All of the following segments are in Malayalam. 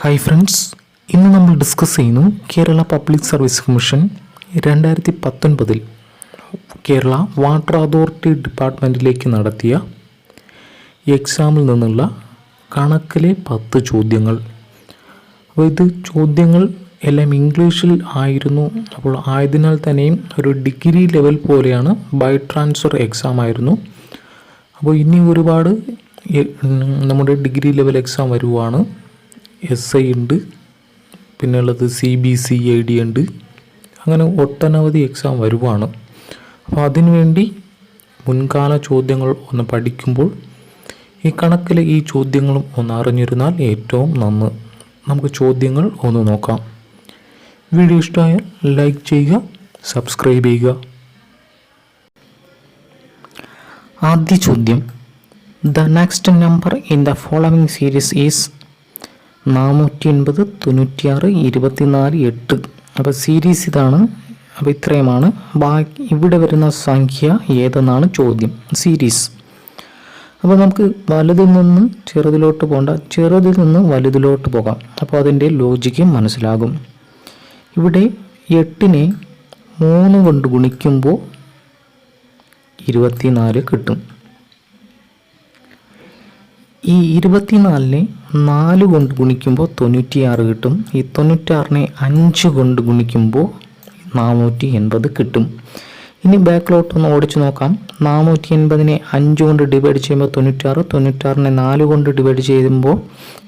ഹായ് ഫ്രണ്ട്സ്, ഇന്ന് നമ്മൾ ഡിസ്കസ് ചെയ്യുന്നു Kerala public service commission 2019 Kerala water authority ഡിപ്പാർട്ട്മെൻറ്റിലേക്ക് നടത്തിയ എക്സാമിൽ നിന്നുള്ള കണക്കിലെ 10 ചോദ്യങ്ങൾ. അപ്പോൾ ഇത് ചോദ്യങ്ങൾ എല്ലാം ഇംഗ്ലീഷിൽ ആയിരുന്നു. അപ്പോൾ ആയതിനാൽ തന്നെയും ഒരു ഡിഗ്രി ലെവൽ പോലെയാണ്, ബൈ ട്രാൻസ്ഫർ എക്സാം ആയിരുന്നു. അപ്പോൾ ഇനി ഒരുപാട് നമ്മുടെ ഡിഗ്രി ലെവൽ എക്സാം വരുവാണ്. SI ഉണ്ട്, പിന്നെയുള്ളത് CBCID ഉണ്ട്, അങ്ങനെ ഒട്ടനവധി എക്സാം വരുവാണ്. അപ്പോൾ അതിനുവേണ്ടി മുൻകാല ചോദ്യങ്ങൾ ഒന്ന് പഠിക്കുമ്പോൾ ഈ കണക്കിലെ ഈ ചോദ്യങ്ങളും ഒന്ന് അറിഞ്ഞിരുന്നാൽ ഏറ്റവും നന്ന്. നമുക്ക് ചോദ്യങ്ങൾ ഒന്ന് നോക്കാം. വീഡിയോ ഇഷ്ടമായാൽ ലൈക്ക് ചെയ്യുക, സബ്സ്ക്രൈബ് ചെയ്യുക. ആദ്യ ചോദ്യം, the next number in the following series is 480, 96, 24, 8. അപ്പോൾ സീരീസ് ഇതാണ്. അപ്പോൾ ഇത്രയുമാണ്. ബാക്കി ഇവിടെ വരുന്ന സംഖ്യ ഏതെന്നാണ് ചോദ്യം, സീരീസ്. അപ്പോൾ നമുക്ക് വലുതിൽ നിന്ന് ചെറുതിലോട്ട് പോകണ്ട, ചെറുതിൽ നിന്ന് വലുതിലോട്ട് പോകാം. അപ്പോൾ അതിൻ്റെ ലോജിക്ക് മനസ്സിലാകും. ഇവിടെ 8നെ 3 കൊണ്ട് ഗുണിക്കുമ്പോൾ 24 കിട്ടും. ഈ 24നെ 4 കൊണ്ട് ഗുണിക്കുമ്പോൾ 96 കിട്ടും. ഈ 96നെ 5 കൊണ്ട് ഗുണിക്കുമ്പോൾ 480 കിട്ടും. ഇനി ബാക്കിലോട്ടൊന്ന് ഓടിച്ചു നോക്കാം. 480നെ 5 കൊണ്ട് ഡിവൈഡ് ചെയ്യുമ്പോൾ 96, 96നെ 4 കൊണ്ട് ഡിവൈഡ് ചെയ്യുമ്പോൾ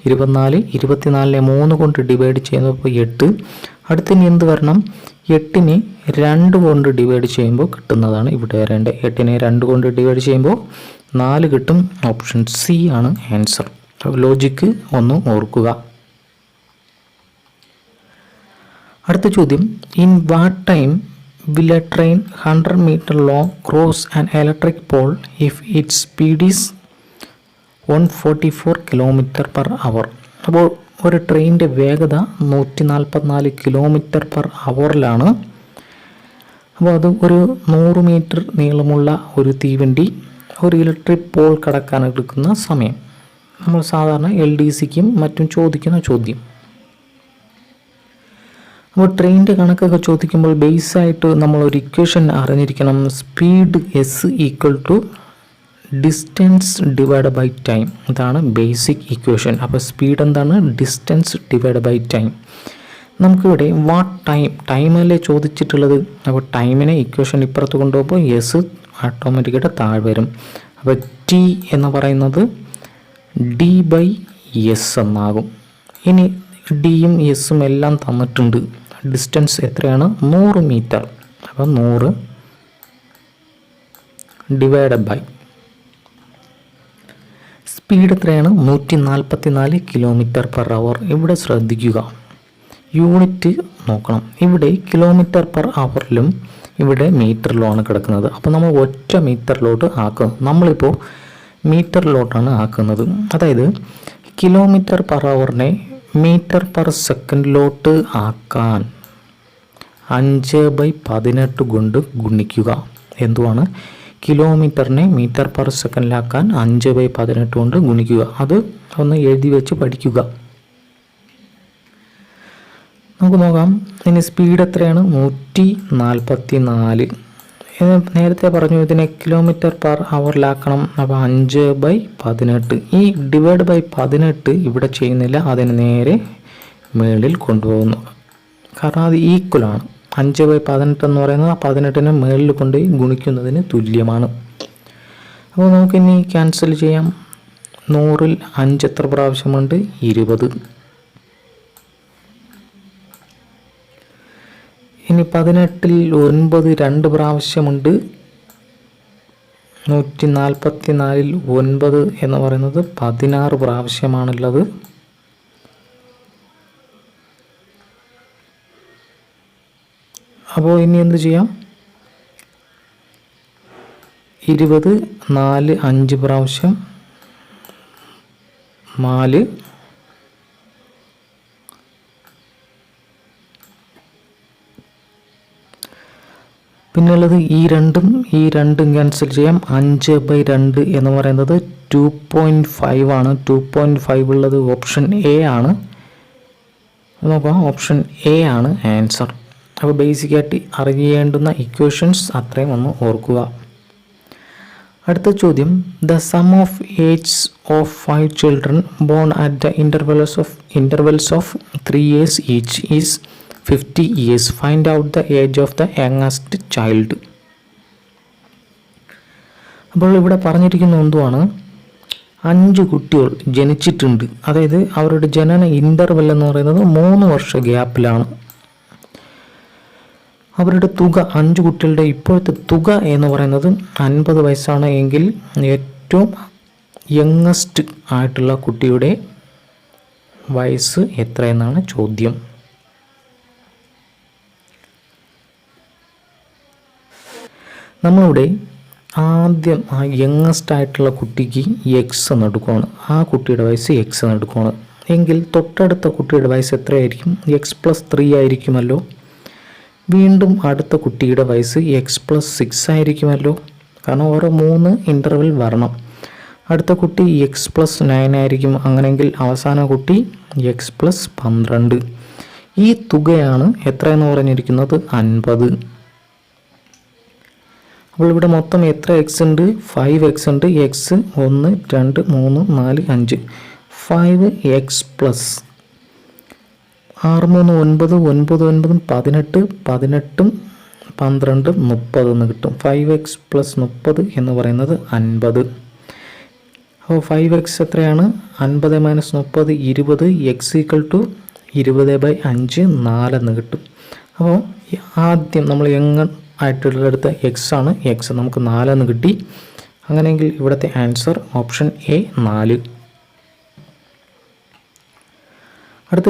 24, 24നെ 3 കൊണ്ട് ഡിവൈഡ് ചെയ്യുമ്പോൾ 8. അടുത്തിനി എന്ത് വരണം? 8നെ 2 കൊണ്ട് ഡിവൈഡ് ചെയ്യുമ്പോൾ കിട്ടുന്നതാണ് ഇവിടെ വരേണ്ടത്. 8നെ 2 കൊണ്ട് ഡിവൈഡ് ചെയ്യുമ്പോൾ 4 കിട്ടും. ഓപ്ഷൻ സി ആണ് ആൻസർ. ലോജിക്ക് ഒന്ന് ഓർക്കുക. അടുത്ത ചോദ്യം, in what time will A train 100 meter long cross an electric pole if its speed is 144 km/h? അപ്പോൾ ഒരു ട്രെയിനിൻ്റെ വേഗത 144 km/hലാണ്. അപ്പോൾ അത് ഒരു 100 മീറ്റർ നീളമുള്ള ഒരു തീവണ്ടി ഒരു ഇലക്ട്രിക് പോൾ കടക്കാൻ എടുക്കുന്ന സമയം. നമ്മൾ സാധാരണ LDCക്കും മറ്റും ചോദിക്കുന്ന ചോദ്യം. അപ്പോൾ ട്രെയിനിൻ്റെ കണക്കൊക്കെ ചോദിക്കുമ്പോൾ ബേസായിട്ട് നമ്മളൊരു ഇക്വേഷൻ അറിഞ്ഞിരിക്കണം. Speed S = distance divide by time. ഇതാണ് ബേസിക് ഇക്വേഷൻ. അപ്പോൾ സ്പീഡ് എന്താണ്? Distance divide by time. നമുക്കിവിടെ വാട്ട് ടൈമല്ലേ ചോദിച്ചിട്ടുള്ളത്. അപ്പോൾ ടൈമിനെ ഇക്വേഷൻ ഇപ്പുറത്ത് കൊണ്ടുപോകുമ്പോൾ S ഓട്ടോമാറ്റിക്കായിട്ട് താഴെ വരും. അപ്പോൾ T എന്ന് പറയുന്നത് D/S എന്നാകും. ഇനി Dയും Sഉം എല്ലാം തന്നിട്ടുണ്ട്. ഡിസ്റ്റൻസ് എത്രയാണ്? 100 മീറ്റർ. അപ്പോൾ 100 ഡിവൈഡ് ബൈ സ്പീഡ് എത്രയാണ്? 144 km/h. ഇവിടെ ശ്രദ്ധിക്കുക, യൂണിറ്റ് നോക്കണം. ഇവിടെ km/hലും ഇവിടെ മീറ്ററിലുമാണ് കിടക്കുന്നത്. അപ്പോൾ നമ്മൾ ഒറ്റ മീറ്ററിലോട്ട് ആക്കും. നമ്മളിപ്പോൾ മീറ്ററിലോട്ടാണ് ആക്കുന്നത്. അതായത് km/hനെ m/s ആക്കാൻ 5/18 കൊണ്ട് ഗുണിക്കുക. എന്തുവാണ്? കിലോമീറ്ററിനെ m/s 5/18 കൊണ്ട് ഗുണിക്കുക. അത് ഒന്ന് എഴുതി വെച്ച് പഠിക്കുക. നമുക്ക് നോക്കാം. ഇനി സ്പീഡ് എത്രയാണ്? 144. നേരത്തെ പറഞ്ഞു ഇതിനെ km/hലാക്കണം. അപ്പോൾ 5/18. ഈ ഡിവൈഡ് ബൈ 18 ഇവിടെ ചെയ്യുന്നില്ല, അതിന് നേരെ മേളിൽ കൊണ്ടുപോകുന്നു. കാരണം അത് ഈക്വലാണ്. 5/18 എന്ന് പറയുന്നത് 18നെ മേളിൽ കൊണ്ട് ഗുണിക്കുന്നതിന് തുല്യമാണ്. അപ്പോൾ നമുക്കിനി ക്യാൻസൽ ചെയ്യാം. 100ൽ 5 എത്ര പ്രാവശ്യമുണ്ട്? 20. ഇനി 18ൽ 9 2 പ്രാവശ്യമുണ്ട്. 144ൽ 9 എന്ന് പറയുന്നത് 16 പ്രാവശ്യമാണുള്ളത്. അപ്പോൾ ഇനി എന്ത് ചെയ്യാം? 20, 4, 5 പ്രാവശ്യം, 4. പിന്നുള്ളത് ഈ രണ്ടും ക്യാൻസൽ ചെയ്യാം. 5/2 എന്ന് പറയുന്നത് 2.5 ആണ്. 2.5 ഉള്ളത് ഓപ്ഷൻ എ ആണ്. നോക്കാം, ഓപ്ഷൻ എ ആണ് ആൻസർ. അപ്പോൾ ബേസിക്കായിട്ട് അറിയേണ്ടുന്ന ഇക്വേഷൻസ് അത്രയും ഒന്ന് ഓർക്കുക. അടുത്ത ചോദ്യം, the sum of age of 5 children born at the intervals of 3 years each is 50 years. Find out the age of the youngest child. അപ്പോൾ ഇവിടെ പറഞ്ഞിരിക്കുന്ന എന്തുവാണ്, 5 കുട്ടികൾ ജനിച്ചിട്ടുണ്ട്. അതായത് അവരുടെ ജനന ഇൻ്റർവെൽ എന്ന് പറയുന്നത് 3 വർഷ ഗ്യാപ്പിലാണ്. അവരുടെ തുക, 5 കുട്ടികളുടെ ഇപ്പോഴത്തെ തുക എന്ന് പറയുന്നത് 50 വയസ്സാണ് എങ്കിൽ ഏറ്റവും യങ്ങസ്റ്റ് ആയിട്ടുള്ള കുട്ടിയുടെ വയസ്സ് എത്രയെന്നാണ് ചോദ്യം. നമ്മളിവിടെ ആദ്യം ആ യങ്ങസ്റ്റ് ആയിട്ടുള്ള കുട്ടിക്ക് എക്സ് എന്നെടുക്കുകയാണ്. ആ കുട്ടിയുടെ വയസ്സ് എക്സ് എന്നെടുക്കുകയാണ് എങ്കിൽ തൊട്ടടുത്ത കുട്ടിയുടെ വയസ്സ് എത്രയായിരിക്കും? x+3 ആയിരിക്കുമല്ലോ. വീണ്ടും അടുത്ത കുട്ടിയുടെ വയസ്സ് x+6 ആയിരിക്കുമല്ലോ, കാരണം ഓരോ 3 ഇൻ്റർവെൽ വരണം. അടുത്ത കുട്ടി x+9 ആയിരിക്കും. അങ്ങനെയെങ്കിൽ അവസാന കുട്ടി x+12. ഈ തുകയാണ് എത്രയെന്ന് പറഞ്ഞിരിക്കുന്നത്? 50. അപ്പോൾ ഇവിടെ മൊത്തം എത്ര എക്സ് ഉണ്ട്? 5x ഉണ്ട്. എക്സ് 1 2 3 4 5. 5x പ്ലസ് 6 3 9 9 9 18 18 12 30 എന്ന് കിട്ടും. 5x പ്ലസ് 30 എന്ന് പറയുന്നത് 50. അപ്പോൾ 5x എത്രയാണ്? 50 മൈനസ് 30 20. x = 20/5 4 എന്ന് കിട്ടും. അപ്പോൾ ആദ്യം നമ്മൾ ആയിട്ടുള്ളടുത്ത എക്സ് ആണ്. എക്സ് നമുക്ക് 4 എന്ന് കിട്ടി. അങ്ങനെയെങ്കിൽ ഇവിടുത്തെ ആൻസർ ഓപ്ഷൻ എ 4. അടുത്ത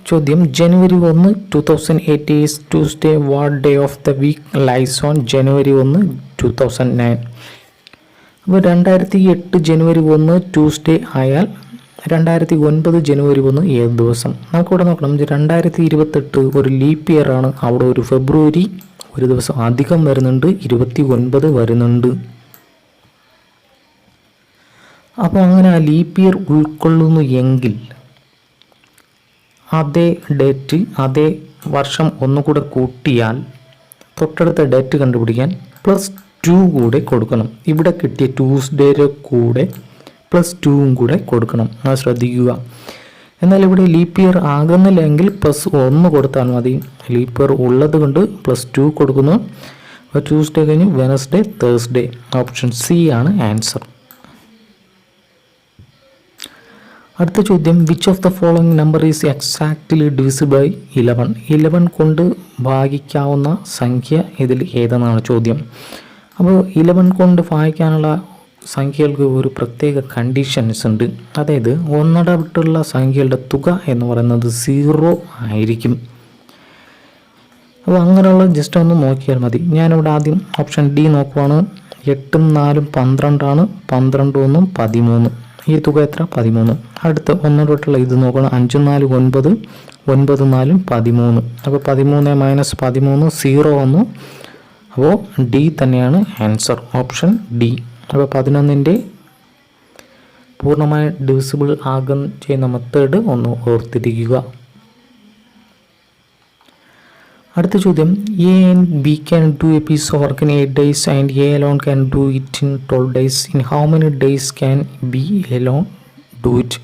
ചോദ്യം, January 1 2008 is Tuesday. What day of the week lies on January 1 2009? അപ്പോൾ 2008 January 1 ട്യൂസ്ഡേ ആയാൽ 2009 January 1 ഏത് ദിവസം? നമുക്കിവിടെ നോക്കണം. 2028 ഒരു ലീപ്പ് ഇയർ ആണ്. അവിടെ ഒരു ഫെബ്രുവരി ഒരു ദിവസം അധികം വരുന്നുണ്ട്, 29 വരുന്നുണ്ട്. അപ്പോൾ അങ്ങനെ ആ ലീപ്പ് ഇയർ ഉൾക്കൊള്ളുന്നു എങ്കിൽ അതേ ഡേറ്റ്, അതേ വർഷം ഒന്നുകൂടെ കൂട്ടിയാൽ തൊട്ടടുത്ത ഡേറ്റ് കണ്ടുപിടിക്കാൻ +2 കൂടെ കൊടുക്കണം. ഇവിടെ കിട്ടിയ ട്യൂസ്ഡേയുടെ കൂടെ +2 കൂടെ കൊടുക്കണം. അത് ശ്രദ്ധിക്കുക. എന്നാൽ ഇവിടെ ലീപ്പ് ഇയർ ആകുന്നില്ലെങ്കിൽ +1 കൊടുത്താൽ മതി. ലീപ്പ് ഇയർ ഉള്ളത് കൊണ്ട് +2 കൊടുക്കുന്നു. ട്യൂസ്ഡേ കഴിഞ്ഞ് വെനസ്ഡേ, തേഴ്സ്ഡേ. ഓപ്ഷൻ സി ആണ് ആൻസർ. അടുത്ത ചോദ്യം, which of the following number is exactly divisible by 11? 11 കൊണ്ട് ഭാഗിക്കാവുന്ന സംഖ്യ ഇതിൽ ഏതെന്നാണ് ചോദ്യം. അപ്പോൾ 11 കൊണ്ട് ഭാഗിക്കാനുള്ള സംഖ്യകൾക്ക് ഒരു പ്രത്യേക കണ്ടീഷൻസ് ഉണ്ട്. അതായത് ഒന്നിടവിട്ടുള്ള സംഖ്യകളുടെ തുക എന്ന് പറയുന്നത് 0 ആയിരിക്കും. അപ്പോൾ അങ്ങനെയുള്ള ജസ്റ്റ് ഒന്ന് നോക്കിയാൽ മതി. ഞാനിവിടെ ആദ്യം ഓപ്ഷൻ ഡി നോക്കുവാണ്. 8 4 12 ആണ്. 12 1 13. ഈ തുക എത്ര? 13. അടുത്ത് ഒന്നിടവിട്ടുള്ള ഇത് നോക്കണം. 5 4 9 9 4 13. അപ്പോൾ 13 മൈനസ് 13 0 വന്നു. അപ്പോൾ ഡി തന്നെയാണ് ആൻസർ, ഓപ്ഷൻ ഡി. അപ്പോൾ 11ൻ്റെ പൂർണ്ണമായി ഡിവിസിബിൾ ചെയ്യുന്ന മെത്തേഡ് ഒന്ന് ഓർത്തിരിക്കുക. അടുത്ത ചോദ്യം, A and B can do a piece of work in 8 days and A alone can do it in 12 days. In how many days can B alone do it?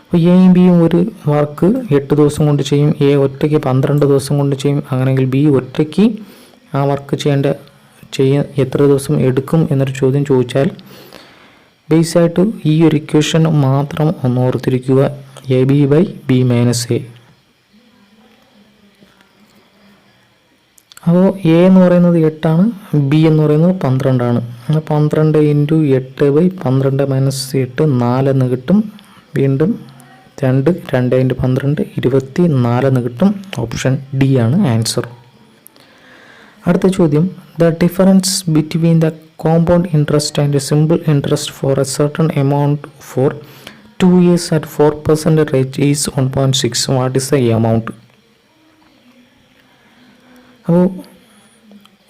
അപ്പോൾ എയും ബിയും ഒരു വർക്ക് 8 ദിവസം കൊണ്ട് ചെയ്യും. എ ഒറ്റയ്ക്ക് 12 ദിവസം കൊണ്ട് ചെയ്യും. അങ്ങനെയെങ്കിൽ ബി ഒറ്റയ്ക്ക് ആ വർക്ക് ചെയ്യാൻ എത്ര ദിവസം എടുക്കും എന്നൊരു ചോദ്യം ചോദിച്ചാൽ ബേസായിട്ട് ഈ ഒരു ഇക്വേഷൻ മാത്രം ഒന്ന് ഓർത്തിരിക്കുക. AB/B - A. അപ്പോൾ എ എന്ന് പറയുന്നത് 8 ആണ്, ബി എന്ന് പറയുന്നത് 12 ആണ്. 12 × 8/12 - 8 4 എന്ന് കിട്ടും. വീണ്ടും 2 2 × 12 24 എന്ന് കിട്ടും. ഓപ്ഷൻ ഡി ആണ് ആൻസർ. അടുത്ത ചോദ്യം, the difference between the compound interest and simple interest for a certain amount for 2 years at 4% rate is 1.6. What is the amount? അപ്പോൾ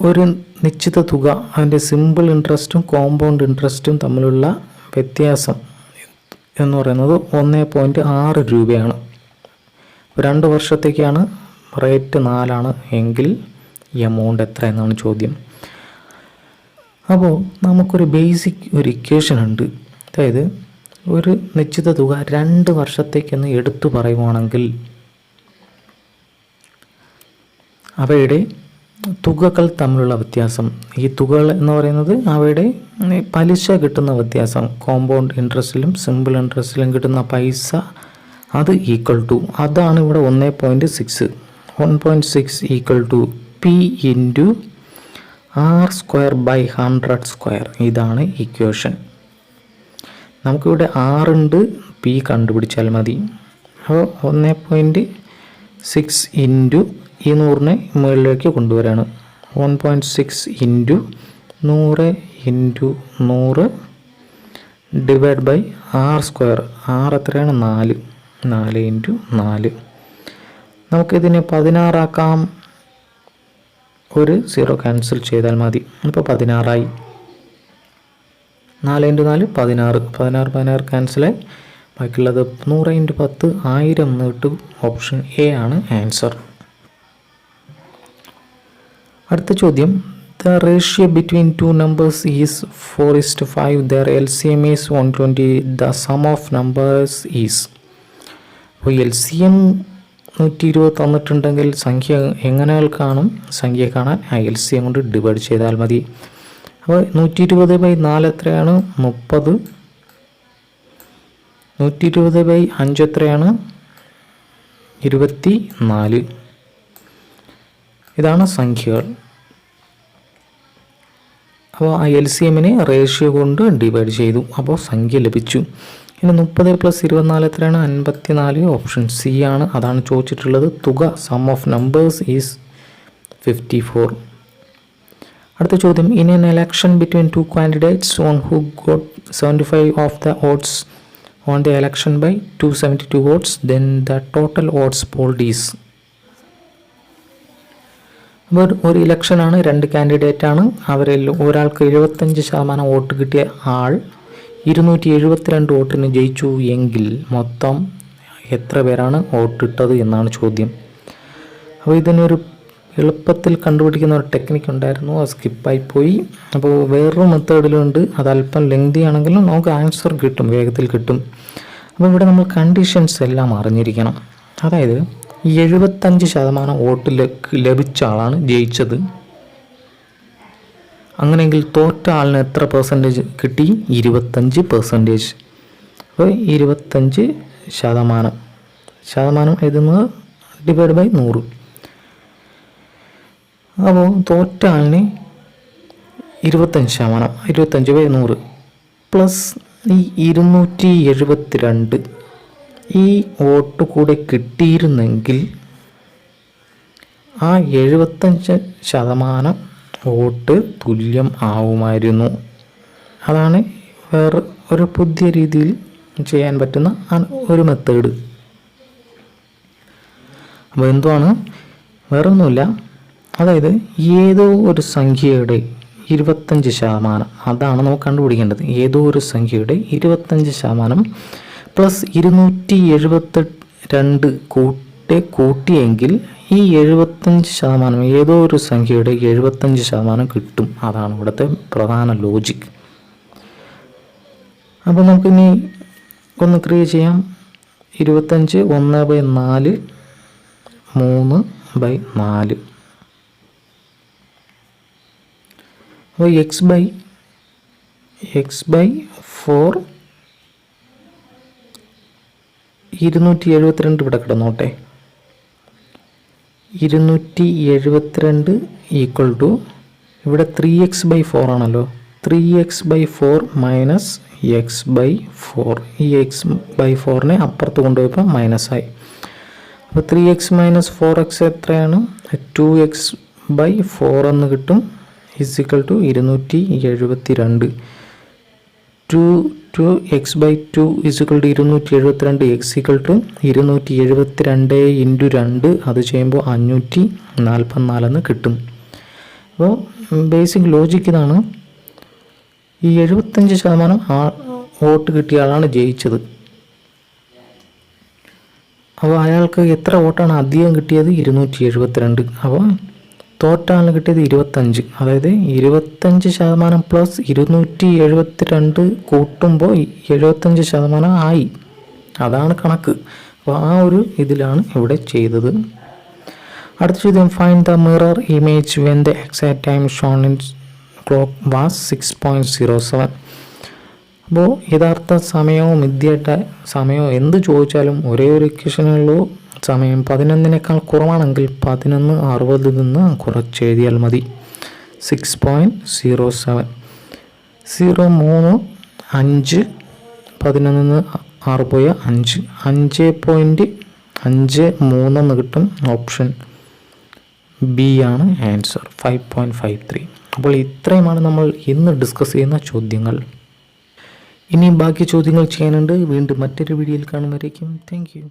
ഒരു നിശ്ചിത തുക, അതിൻ്റെ സിമ്പിൾ ഇൻട്രസ്റ്റും കോമ്പൗണ്ട് ഇൻട്രസ്റ്റും തമ്മിലുള്ള വ്യത്യാസം എന്ന് പറയുന്നത് 1.6 രൂപയാണ്. 2 വർഷത്തേക്കാണ് റേറ്റ് 4 എങ്കിൽ എമൗണ്ട് എത്ര എന്നാണ് ചോദ്യം. അപ്പോൾ നമുക്കൊരു ബേസിക് ഒരു ഇക്വേഷൻ ഉണ്ട്. അതായത് ഒരു നിശ്ചിത തുക 2 വർഷത്തേക്കെന്ന് എടുത്തു പറയുവാണെങ്കിൽ അവയുടെ തുകകൾ തമ്മിലുള്ള വ്യത്യാസം, ഈ തുകകൾ എന്ന് പറയുന്നത് അവയുടെ പലിശ കിട്ടുന്ന വ്യത്യാസം, കോമ്പൗണ്ട് ഇൻട്രസ്റ്റിലും സിമ്പിൾ ഇൻട്രസ്റ്റിലും കിട്ടുന്ന പൈസ, അത് ഈക്വൽ ടു, അതാണ് ഇവിടെ 1.6. 1.6 equal to P into R square by 100 square. ഇതാണ് ഇക്വേഷൻ. നമുക്കിവിടെ ആറുണ്ട്, പി കണ്ടുപിടിച്ചാൽ മതി. അപ്പോൾ 1.6 ഇൻറ്റു ഈ 100നെ മുകളിലേക്ക് കൊണ്ടുവരാണ്. 1.6 into 100 into 100 divide by R square. R എത്രയാണ്? 4. 4 ഇൻറ്റു 4. നമുക്കിതിനെ 16 ആക്കാം. ഒരു 0 ക്യാൻസൽ ചെയ്താൽ മതി. ഇപ്പോൾ 16 ആയി. 4 ഇൻറ്റു 4 16. 16 ക്യാൻസലായി. ബാക്കിയുള്ളത് 100 ഇൻറ്റു 10 1000 എന്ന് കിട്ടും. ഓപ്ഷൻ എ ആണ് ആൻസർ. അടുത്ത ചോദ്യം, the ratio between 2 numbers is 4:5. There LCM is 120. The sum of numbers is. അപ്പോൾ LCM 120 തന്നിട്ടുണ്ടെങ്കിൽ സംഖ്യ എങ്ങനെ കാണും? സംഖ്യ കാണാൻ ആ LCM കൊണ്ട് ഡിവൈഡ് ചെയ്താൽ മതി. അപ്പോൾ 120/4 എത്രയാണ്? 30. 120/5 എത്രയാണ്? 24. ഇതാണ് സംഖ്യകൾ. അപ്പോൾ ആ LCMനെ റേഷ്യോ കൊണ്ട് ഡിവൈഡ് ചെയ്തു. അപ്പോൾ സംഖ്യ ലഭിച്ചു. ഇനി 30 + 24 എത്രയാണ്? 54. ഓപ്ഷൻ സി ആണ്. അതാണ് ചോദിച്ചിട്ടുള്ളത്. തുക സം ഓഫ് നമ്പേഴ്സ് ഈസ് 54. അടുത്ത ചോദ്യം, in N election between 2 candidates on who got 75 of the votes on the election by 272 votes, then the total votes polled is. അപ്പോൾ ഒരു ഇലക്ഷനാണ്, 2 കാൻഡിഡേറ്റ് ആണ്. അവരിൽ ഒരാൾക്ക് 75% വോട്ട് കിട്ടിയ ആൾ 272 വോട്ടിന് ജയിച്ചു എങ്കിൽ മൊത്തം എത്ര പേരാണ് വോട്ടിട്ടത് എന്നാണ് ചോദ്യം. അപ്പോൾ ഇതിനൊരു എളുപ്പത്തിൽ കണ്ടുപിടിക്കുന്ന ഒരു ടെക്നിക്ക് ഉണ്ടായിരുന്നു, അത് സ്കിപ്പായിപ്പോയി. അപ്പോൾ വേറൊരു മെത്തേഡിലുണ്ട്, അത് അല്പം ലെങ്തി ആണെങ്കിലും നമുക്ക് ആൻസർ കിട്ടും, വേഗത്തിൽ കിട്ടും. അപ്പോൾ ഇവിടെ നമ്മൾ കണ്ടീഷൻസ് എല്ലാം അറിഞ്ഞിരിക്കണം. അതായത് 75% വോട്ട് ലഭിച്ച ആളാണ് ജയിച്ചത്. അങ്ങനെയെങ്കിൽ തോറ്റ ആളിന് എത്ര പെർസെൻറ്റേജ് കിട്ടി? 25%. അപ്പോൾ 25% ശതമാനം എഴുതുന്നത് ഡിവൈഡ് ബൈ 100. അപ്പോൾ തോറ്റ ആളിന് 25%, 25/100 പ്ലസ് ഈ 272 ഈ വോട്ട് കൂടെ കിട്ടിയിരുന്നെങ്കിൽ ആ 75% വോട്ട് തുല്യം ആവുമായിരുന്നു. അതാണ് വേറെ ഒരു പുതിയ രീതിയിൽ ചെയ്യാൻ പറ്റുന്ന ഒരു മെത്തേഡ്. അപ്പോൾ എന്തുവാണ്? വേറൊന്നുമില്ല. അതായത് ഏതോ ഒരു സംഖ്യയുടെ 25%, അതാണ് നമുക്ക് കണ്ടുപിടിക്കേണ്ടത്. ഏതോ ഒരു സംഖ്യയുടെ 25% പ്ലസ് 272 കൂട്ടിയെങ്കിൽ ഈ 75%, ഏതോ ഒരു സംഖ്യയുടെ 75% കിട്ടും. അതാണ് ഇവിടുത്തെ പ്രധാന ലോജിക്. അപ്പോൾ നമുക്കിനി ഒന്ന് ക്രിയേറ്റ് ചെയ്യാം. 25 1/4 3/4. അപ്പോൾ x/4 272 ഇവിടെ കിടന്നോട്ടെ. 272 ഈക്വൽ ടു ഇവിടെ 3x/4 ആണല്ലോ. 3x/4 minus x/4. ഈ x/4നെ അപ്പുറത്ത് കൊണ്ടുപോയപ്പോൾ മൈനസായി. അപ്പോൾ 3x - 4x എത്രയാണ്? 2x/4 എന്ന് കിട്ടും. Equal to 272. 2x/2 equal to 272. x equal to 272 into 2, അത് ചെയ്യുമ്പോൾ 544 എന്ന് കിട്ടും. അപ്പോൾ ബേസിക് ലോജിക്ക് ഇതാണ്. ഈ 75% വോട്ട് കിട്ടിയ ആളാണ് ജയിച്ചത്. അപ്പോൾ അയാൾക്ക് എത്ര വോട്ടാണ് അധികം കിട്ടിയത്? 272. അപ്പോൾ തോറ്റാളിന് കിട്ടിയത് 25. അതായത് 25% പ്ലസ് 272 കൂട്ടുമ്പോൾ 75% ആയി. അതാണ് കണക്ക്. അപ്പോൾ ആ ഒരു ഇതിലാണ് ഇവിടെ ചെയ്തത്. അടുത്ത ചോദ്യം, find the mirror image when the exact time shown in clock was 6.07. അപ്പോൾ യഥാർത്ഥ സമയവും മിഥ്യയുടെ സമയവും എന്ത് ചോദിച്ചാലും ഒരേ ഒരു ഇക്വേഷനുള്ളൂ. സമയം 11-നേക്കാൾ കുറവാണെങ്കിൽ 11:60 നിന്ന് കുറച്ച് എഴുതിയാൽ മതി. 6.07 03 5 11 6 പോയ 5 5.53 കിട്ടും. ഓപ്ഷൻ ബി ആണ് ആൻസർ. 5.53. അപ്പോൾ ഇത്രയുമാണ് നമ്മൾ ഇന്ന് ഡിസ്കസ് ചെയ്യുന്ന ചോദ്യങ്ങൾ. ഇനിയും ബാക്കി ചോദ്യങ്ങൾ ചെയ്യാനുണ്ട്. വീണ്ടും മറ്റൊരു വീഡിയോയിൽ കാണുമ്പോഴേക്കും താങ്ക് യു.